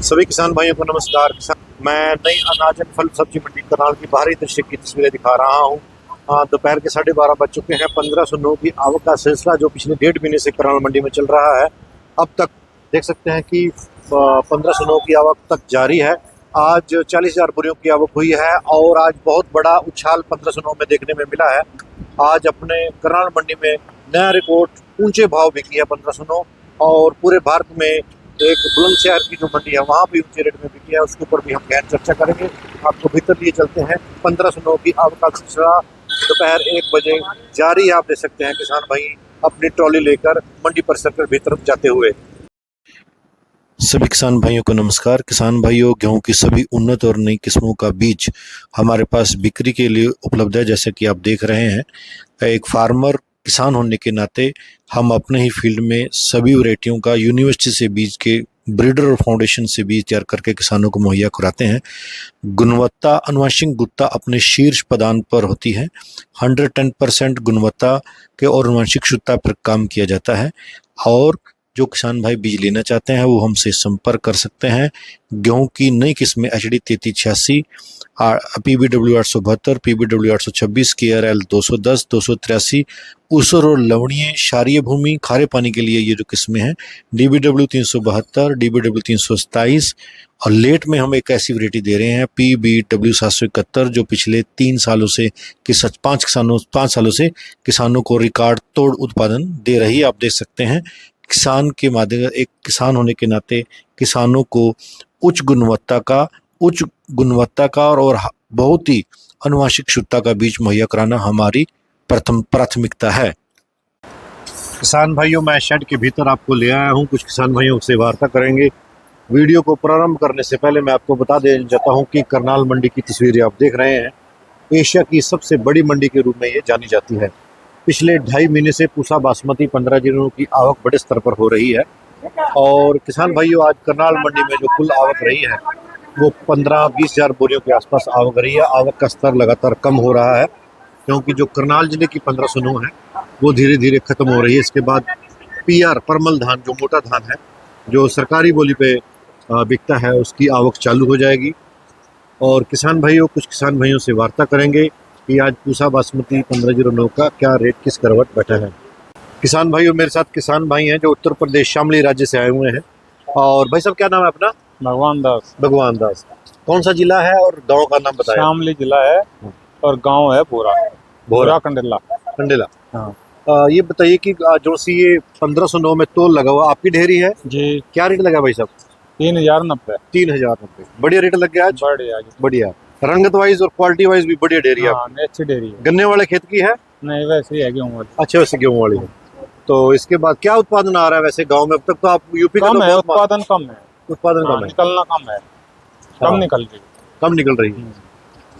सभी किसान भाइयों को नमस्कार। मैं नई अनाज एवं फल सब्जी मंडी करनाल की बाहरी दृश्य की तस्वीरें दिखा रहा हूँ। दोपहर के 12:30 बज चुके हैं। 1509 की आवक का सिलसिला जो पिछले 1.5 महीने से करनाल मंडी में चल रहा है, अब तक देख सकते हैं कि 1509 की आवक तक जारी है। आज 40,000 बोरियों की आवक हुई है और आज बहुत बड़ा उछाल 1509 में देखने में मिला है। आज अपने करनाल मंडी में नया रिकॉर्ड ऊंचे भाव बिकी है 1509, और पूरे भारत में एक बुलंदशहर की जो मंडी है वहाँ भी ऊंचे रेट में बिकी है। उसके ऊपर भी हम गहन चर्चा करेंगे। आपको भीतर लिए चलते हैं। 1509 की आवक का सिलसिला दोपहर 1 बजे जारी है। आप देख सकते हैं किसान भाई अपनी ट्रॉली लेकर मंडी परिसर के भीतर जाते हुए। सभी किसान भाइयों को नमस्कार। किसान भाइयों, गेहूं की सभी उन्नत और नई किस्मों का बीज हमारे पास बिक्री के लिए उपलब्ध है। जैसे कि आप देख रहे हैं, एक फार्मर किसान होने के नाते हम अपने ही फील्ड में सभी वैरायटियों का यूनिवर्सिटी से बीज के ब्रीडर और फाउंडेशन से बीज तैयार करके किसानों को मुहैया कराते हैं। गुणवत्ता, अनुवांशिक गुणवत्ता अपने शीर्ष पदान पर होती है। 110% गुणवत्ता के और अनुवांशिक शुद्धता पर काम किया जाता है। और जो किसान भाई बीज लेना चाहते हैं वो हमसे संपर्क कर सकते हैं। गेहूं की नई किस्में HD 3386, PBW 872, PBW 826, KRL 210, 283, ऊसर और लवणीय क्षारीय भूमि खारे पानी के लिए ये जो किस्में हैं, DBW 372, DBW 327, और लेट में हम एक ऐसी वैरायटी दे रहे हैं PBW 771 जो पिछले 3 सालों से 5 सालों से किसानों को रिकॉर्ड तोड़ उत्पादन दे रही है। आप देख सकते हैं, किसान के माध्यम, एक किसान होने के नाते किसानों को उच्च गुणवत्ता का और बहुत ही अनुवांशिक शुद्धता का बीज मुहैया कराना हमारी प्रथम प्राथमिकता है। किसान भाइयों, मैं शेड के भीतर आपको ले आया हूं। कुछ किसान भाइयों से वार्ता करेंगे। वीडियो को प्रारंभ करने से पहले मैं आपको बता देना चाहता हूं कि करनाल मंडी की तस्वीरें आप देख रहे हैं। एशिया की सबसे बड़ी मंडी के रूप में ये जानी जाती है। पिछले 2.5 महीने से पूसा बासमती 15 जिलों की आवक बड़े स्तर पर हो रही है। और किसान भाइयों, आज करनाल मंडी में जो कुल आवक रही है वो 15-20 हज़ार बोरियों के आसपास आवक रही है। आवक का स्तर लगातार कम हो रहा है क्योंकि जो करनाल जिले की 1509 है वो धीरे धीरे खत्म हो रही है। इसके बाद PR परमल धान, जो मोटा धान है, जो सरकारी बोली पे बिकता है, उसकी आवक चालू हो जाएगी। और किसान भाइयों, कुछ किसान भाइयों से वार्ता करेंगे कि आज पूसा बासमती 1509 का क्या रेट, किस करवट बैठा है। किसान भाइयों, मेरे साथ किसान भाई हैं जो उत्तर प्रदेश शामली राज्य से आए हुए हैं। और भाई साहब, क्या नाम है अपना? भगवान दास। भगवान दास। कौन सा जिला है और गांव का नाम बताया? शामली जिला है और गांव है भोरा कंडेला। कंडेला। हाँ। ये बताइए कि जो सी ये 1509 में तोल लगा हुआ आपकी ढेरी है जी। क्या रेट लगा भाई साहब? 3090। 3090। बढ़िया रेट लग गया आज। बढ़िया रंगत वाइज और क्वालिटी वाइज भी बढ़िया डेयरी है। अच्छी डेयरी है। गन्ने वाले खेत की है? नहीं, वैसे ही है गेहूं वाली। अच्छा, वैसे गेहूं वाली है। तो इसके बाद क्या उत्पादन आ रहा है वैसे गांव में? अब तक तो आप यूपी कम का है, उत्पादन कम है। कम है, निकलना कम है, कम निकल रही।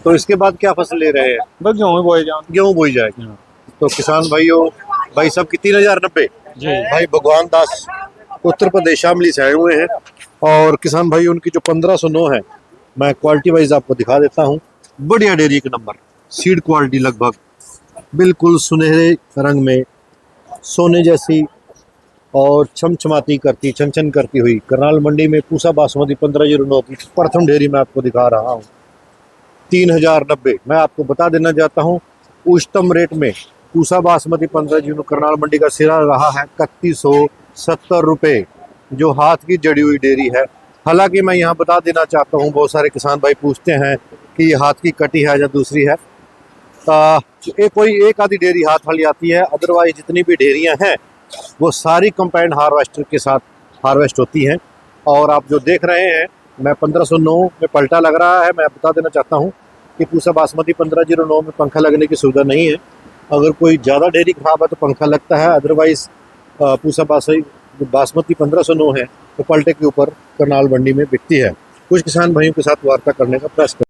तो इसके बाद क्या फसल ले रहे हैं? बस गेहूं बोई जाएगी। तो किसान भाइयों, भाई साहब की 3090 भाई भगवान दास उत्तर प्रदेश शामली से आए हुए हैं। और किसान भाई, उनकी जो 1509 है, मैं क्वालिटी वाइज आपको दिखा देता हूँ। बढ़िया डेयरी का नंबर, सीड क्वालिटी लगभग बिल्कुल सुनहरे रंग में, सोने जैसी और छमछमाती करती, छन करती हुई करनाल मंडी में पूसा बासमती 1509 की प्रथम डेयरी मैं आपको दिखा रहा हूँ। 3090। मैं आपको बता देना चाहता हूँ, उच्चतम रेट में पूसा बासमती 1509 करनाल मंडी का सिरा रहा है 3170 रुपये, जो हाथ की जड़ी हुई डेयरी है। हालांकि मैं यहाँ बता देना चाहता हूँ, बहुत सारे किसान भाई पूछते हैं कि ये हाथ की कटी है या दूसरी है। कोई एक आधी डेयरी हाथ वाली आती है, अदरवाइज जितनी भी डेयरियाँ हैं वो सारी कंपाइंड हार्वेस्टर के साथ हार्वेस्ट होती हैं। और आप जो देख रहे हैं, मैं 1509 में पलटा लग रहा है। मैं बता देना चाहता हूँ कि पूसा बासमती 1509 में पंखा लगने की सुविधा नहीं है। अगर कोई ज़्यादा डेयरी खराब है तो पंखा लगता है, अदरवाइज पूसा बासमती 1509 है तो पलटे के ऊपर करनाल मंडी में बिकती है। कुछ किसान भाइयों के साथ वार्ता करने का प्रयास करें।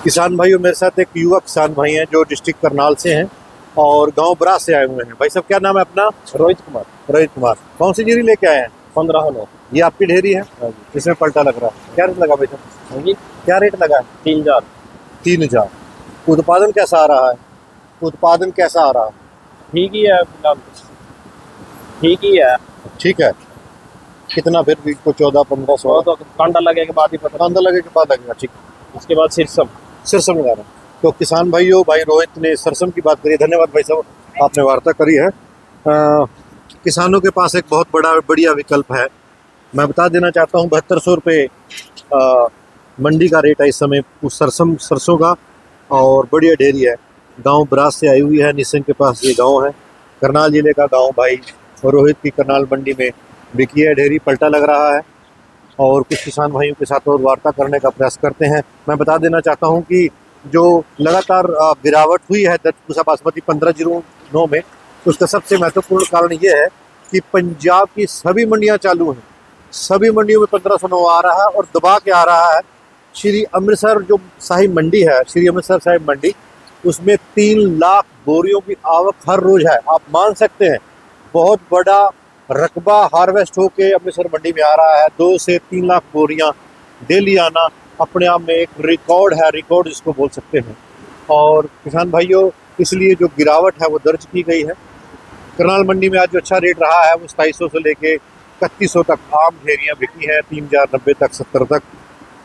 किसान भाइयों, मेरे साथ एक युवा किसान भाई हैं जो डिस्ट्रिक्ट करनाल से हैं और गांव बरास से आए हुए हैं। भाई साहब, क्या नाम है अपना? रोहित कुमार। कौन सी डेयरी लेके आए हैं? 1509। ये आपकी डेयरी है जिसमें पलटा लग रहा है। क्या रेट लगा भाई साहब? क्या रेट लगा? 3000। उत्पादन कैसा आ रहा है? ठीक है। कितना फिर भी को 14-15 वो 16 तो कांडा लगने के बाद ही पता अंदर लगे के बाद लगेगा। ठीक, उसके बाद सिरसम। सरसम लगा रहा हूँ। तो किसान भाइयों, भाई रोहित ने सरसम की बात करी। धन्यवाद भाई साहब, आपने वार्ता करी है। किसानों के पास एक बहुत बढ़िया विकल्प है। मैं बता देना चाहता हूँ 7200 रुपये मंडी का रेट है इस समय उस सरसों का, और बढ़िया डेयरी है। गांव ब्रास से आई हुई है, निसन के पास ये गांव है, करनाल जिले का गांव। भाई रोहित की करनाल मंडी में बिकी है डेयरी, पलटा लग रहा है। और कुछ किसान भाइयों के साथ और वार्ता करने का प्रयास करते हैं। मैं बता देना चाहता हूं कि जो लगातार गिरावट हुई है दक्षपूसा बासमती 1509 में, उसका सबसे महत्वपूर्ण कारण ये है कि पंजाब की सभी मंडियां चालू हैं, सभी मंडियों में 1509 आ रहा है और दबा के आ रहा है। श्री अमृतसर जो शाही मंडी है, श्री अमृतसर साहिब मंडी, उसमें 3 लाख बोरियों की आवक हर रोज है। आप मान सकते हैं बहुत बड़ा रकबा हार्वेस्ट होके अमृतसर मंडी में आ रहा है। 2 से 3 लाख बोरियां डेली आना अपने आप में एक रिकॉर्ड है, रिकॉर्ड जिसको बोल सकते हैं। और किसान भाइयों, इसलिए जो गिरावट है वो दर्ज की गई है। करनाल मंडी में आज जो अच्छा रेट रहा है वो 2700 से लेके 3100 तक आम ढेरियाँ बिकी हैं, 3090 तक 70 तक।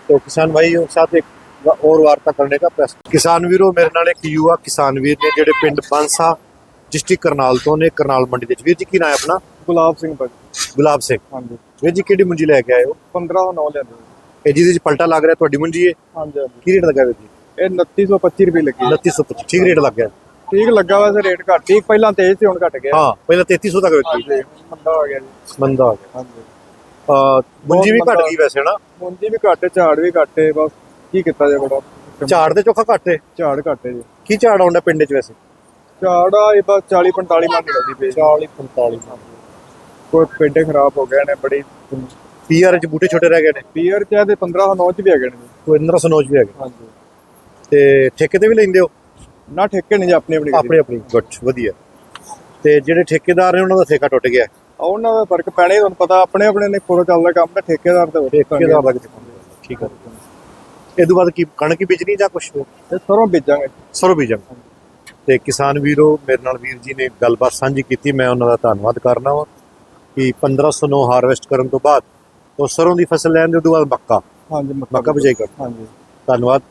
तो किसान भाइयों के साथ एक और वार्ता करने का प्रयास। किसान वीरों, मेरे नाल एक युवा किसान वीर ने ਜਿਹੜੇ ਪਿੰਡ ਬਾਂਸਾ डिस्ट्रिक्ट करनाल ਤੋਂ ਨੇ, करनाल मंडी ਦੇ ਵਿੱਚ। ਵੀਰ ਜੀ ਕੀ ਨਾਂ ਹੈ ਆਪਣਾ? गुलाब सिंह भाई। ਗੁਲਾਬ ਸਿੰਘ। ਹਾਂਜੀ। ਵੀਰ ਜੀ ਕਿਹੜੀ ਮੁੰਜੀ ਲੈ ਕੇ ਆਏ ਹੋ? 1509 ਲੈਂਦੇ। ਇਹ ਜਿਹਦੇ ਵਿੱਚ ਪਲਟਾ ਲੱਗ ਰਿਹਾ ਤੁਹਾਡੀ ਮੁੰਜੀ ਹੈ? ਹਾਂਜੀ ਹਾਂਜੀ। ਕੀ ਰੇਟ ਲੱਗਾ ਵੀਰ ਜੀ? ਇਹ 2925 ਰੁਪਏ ਲੱਗੀ। 2925 ਠੀਕ ਰੇਟ ਲੱਗ ਗਿਆ। ਠੀਕ ਲੱਗਾ ਵੈਸੇ, ਰੇਟ ਘੱਟ ਠੀਕ, ਪਹਿਲਾਂ ਤੇਜ਼ ਸੀ ਹੁਣ ਘਟ ਗਿਆ। ਹਾਂ, ਪਹਿਲਾਂ 3300 ਤੱਕ ਵਿਕੀ, ਹਾਂਜੀ, ਮੰਦਾ ਹੋ ਗਿਆ ਜੀ। ਮੰਦਾ ਹੋ ਗਿਆ। ਹਾਂਜੀ। ਮੁੰਜੀ ਵੀ ਘਟ ਮੰਦਾ। ਗਈ ਵੈਸੇ ਨਾ, ਮੁੰਜੀ ਵੀ ਘੱਟ, ਝਾੜ ਵੀ ਘੱਟ ਹੈ, ਬਸ ਕੀ ਕੀਤਾ ਜਾਏ, ਬੜਾ ਝਾੜ ਤੇ ਚੋਖਾ ਘੱਟ ਹੈ। ਝਾੜ ਘੱਟ ਹੈ ਜੀ। ਕੀ ਝਾੜ ਆਉਂਦਾ ਪਿੰਡ 'ਚ ਵੈਸੇ? ਝਾੜ ਆ ਇਹ ਬਸ 40-45 ਮਣ ਨਿਕਲਦੀ ਪਈ। 40-45। ਕੋਈ ਪੇਡੇ ਖਰਾਬ ਹੋ ਗਏ ਨੇ ਬੜੀ। ਪੀਆਰ 'ਚ ਬੂਟੇ ਛੋਟੇ ਰਹਿ ਗਏ ਨੇ। ਪੀਅਰ ਚ ਇਹਦੇ 1509 ਚ ਵੀ ਹੈਗੇ ਨੇ। ਕੋਈ 1509 ਵੀ ਹੈਗੇ। ਹਾਂਜੀ। ਤੇ ਠੇਕੇ ਤੇ ਵੀ ਲੈਂਦੇ ਹੋ? ਨਾ ਠੇਕੇ ਨਹੀਂ ਜੀ, ਆਪਣੀ ਆਪਣੀ ਆਪਣੀ ਆਪਣੀ। ਗੁੱਡ, ਵਧੀਆ। ਤੇ ਜਿਹੜੇ ਠੇਕੇਦਾਰ ਨੇ ਉਹਨਾਂ ਦਾ ਠੇਕਾ ਟੁੱਟ ਗਿਆ। ਉਹਨਾਂ ਦਾ ਫਰਕ ਪੈਣਾ ਹੀ, ਤੁਹਾਨੂੰ ਪਤਾ ਆਪਣੇ ਆਪਣੇ ਨੇ ਪੂਰਾ ਚੱਲਦਾ ਕੰਮ ਤਾਂ ਠੇਕੇਦਾਰ ਤੇ ਠੇਕੇਦਾਰ ਲੱਗ ਚੁੱਕਾ। ਠੀਕ ਹੈ। ਇਹ ਤੋਂ ਬਾਅਦ ਕੀ ਕਣਕ ਹੀ ਬੀਜਣੀ ਜਾਂ ਕੁਛ ਹੋਰ? ਤੇ ਸਰੋਂ ਬੀਜਾਂਗੇ। ਸਰੋਂ ਬੀਜਾਂਗੇ। ਤੇ ਕਿਸਾਨ ਵੀਰੋ, ਮੇਰੇ ਨਾਲ ਵੀਰ ਜੀ ਨੇ ਗੱਲਬਾਤ ਸਾਂਝੀ ਕੀਤੀ, ਮੈਂ ਉਹਨਾਂ ਦਾ ਧੰਨਵਾਦ ਕਰਨਾ ਵਾ ਕਿ 1509 ਹਾਰਵੈਸਟ ਕਰਨ ਤੋਂ ਬਾਅਦ ਉਹ ਸਰੋਂ ਦੀ ਫਸਲ ਲੈਣ ਦੇ ਉਦੋਂ ਬਾਅਦ ਮੱਕਾ ਹਾਂਜੀ, ਮੱਕਾ ਬਿਜਾਈ ਕਰ। ਹਾਂਜੀ। ਧੰਨਵਾਦ।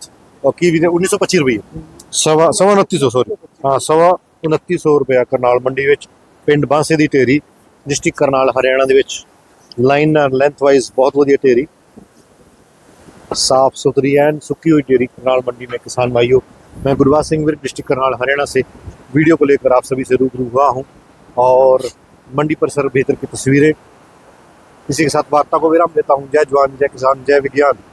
और की भी 1925 रुपये, सवा 2900 सॉरी, हाँ 2900 रुपया करनाल मंडी विच पिंड बांसे दी ढेरी, डिस्ट्रिक्ट करनाल हरियाणा दे विच। लाइन लेंथ वाइज बहुत वधिया ढेरी, साफ सुथरी एंड सुक्की हुई ढेरी करनाल मंडी में। किसान भाइयों, मैं गुरबाज सिंह विर्क, डिस्ट्रिक्ट करनाल हरियाणा से वीडियो को लेकर आप सभी से रूबरू हुआ हूँ और मंडी परिसर भीतर की तस्वीरें, इसी के साथ वार्ता को विराम देता हूँ। जय जवान, जय किसान, जय विज्ञान।